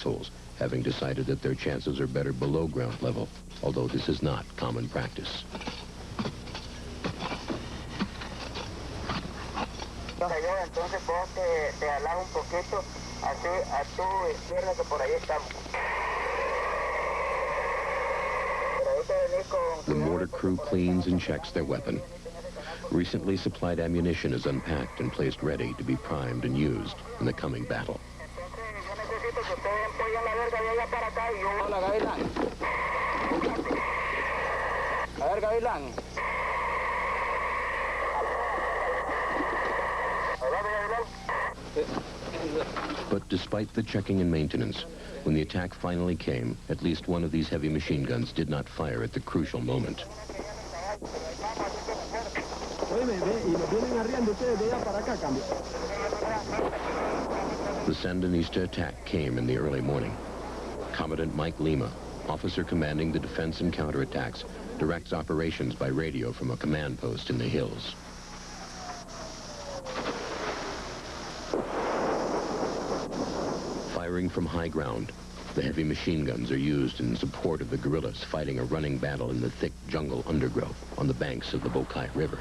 foxholes, having decided that their chances are better below ground level, although this is not common practice. Entonces vos te jalás un poquito a tu izquierda, que por ahí estamos. The mortar crew cleans and checks their weapon. Recently supplied ammunition is unpacked and placed ready to be primed and used in the coming battle. But despite the checking and maintenance, when the attack finally came, at least one of these heavy machine guns did not fire at the crucial moment. The Sandinista attack came in the early morning. Commandant Mike Lima, officer commanding the defense and counterattacks, directs operations by radio from a command post in the hills. Firing from high ground, the heavy machine guns are used in support of the guerrillas fighting a running battle in the thick jungle undergrowth on the banks of the Bocay River.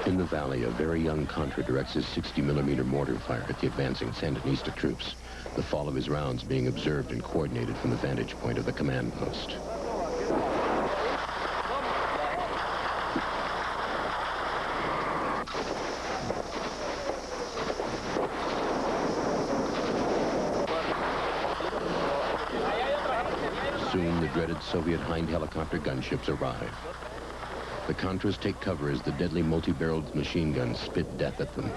In the valley, a very young Contra directs his 60mm mortar fire at the advancing Sandinista troops, the fall of his rounds being observed and coordinated from the vantage point of the command post. Soon, the dreaded Soviet Hind helicopter gunships arrive. The Contras take cover as the deadly multi-barreled machine guns spit death at them.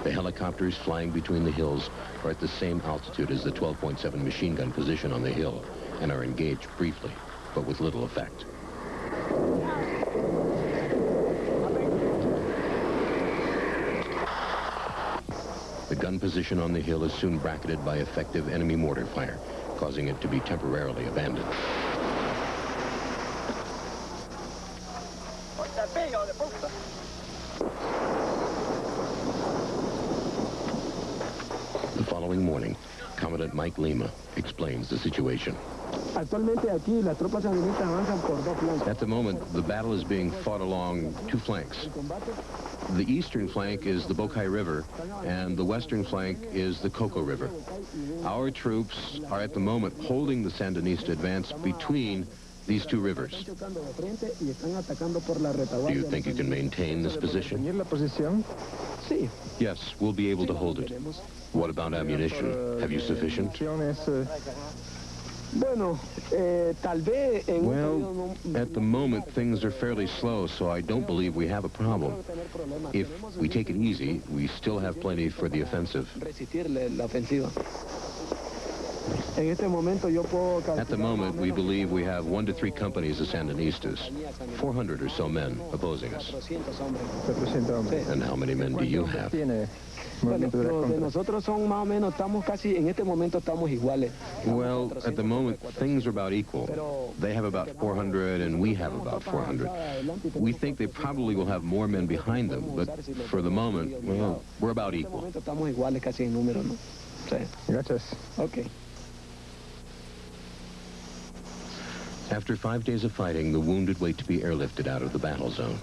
The helicopters flying between the hills are at the same altitude as the 12.7 machine gun position on the hill and are engaged briefly, but with little effect. The gun position on the hill is soon bracketed by effective enemy mortar fire, causing it to be temporarily abandoned. The following morning, Commandant Mike Lima explains the situation. At the moment, the battle is being fought along two flanks. The eastern flank is the Bocay River, and the western flank is the Coco River. Our troops are at the moment holding the Sandinista advance between these two rivers. Do you think you can maintain this position? Yes, we'll be able to hold it. What about ammunition? Have you sufficient? Well, at the moment, things are fairly slow, so I don't believe we have a problem. If we take it easy, we still have plenty for the offensive. At the moment, we believe we have 1 to 3 companies of Sandinistas, 400 or so men opposing us. And how many men do you have? Well, at the moment, things are about equal. They have about 400, and we have about 400. We think they probably will have more men behind them, but for the moment, well, we're about equal. Okay. After 5 days of fighting, the wounded wait to be airlifted out of the battle zone.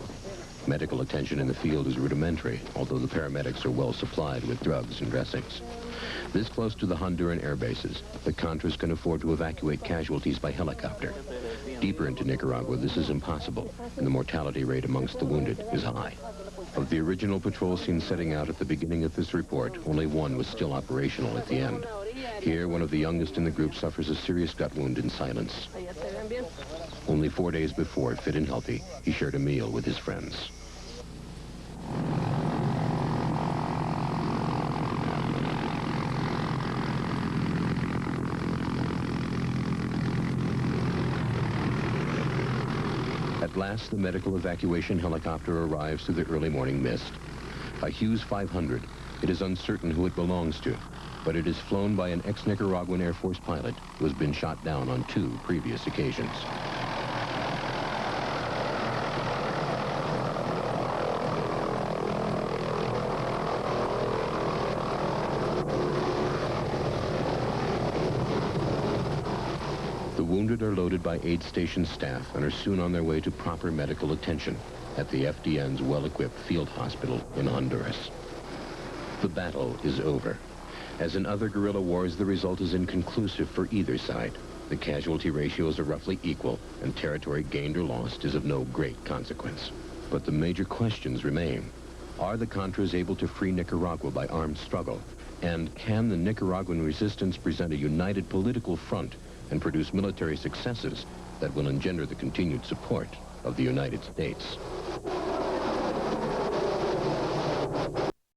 Medical attention in the field is rudimentary, although the paramedics are well supplied with drugs and dressings. This close to the Honduran air bases, the Contras can afford to evacuate casualties by helicopter. Deeper into Nicaragua, this is impossible, and the mortality rate amongst the wounded is high. Of the original patrol seen setting out at the beginning of this report, only one was still operational at the end. Here, one of the youngest in the group suffers a serious gut wound in silence. Only 4 days before, fit and healthy, he shared a meal with his friends. At last, the medical evacuation helicopter arrives through the early morning mist. A Hughes 500, it is uncertain who it belongs to. but it is flown by an ex-Nicaraguan Air Force pilot who has been shot down on 2 previous occasions. The wounded are loaded by aid station staff and are soon on their way to proper medical attention at the FDN's well-equipped field hospital in Honduras. The battle is over. As in other guerrilla wars, the result is inconclusive for either side. The casualty ratios are roughly equal, and territory gained or lost is of no great consequence. But the major questions remain. Are the Contras able to free Nicaragua by armed struggle? And can the Nicaraguan resistance present a united political front and produce military successes that will engender the continued support of the United States?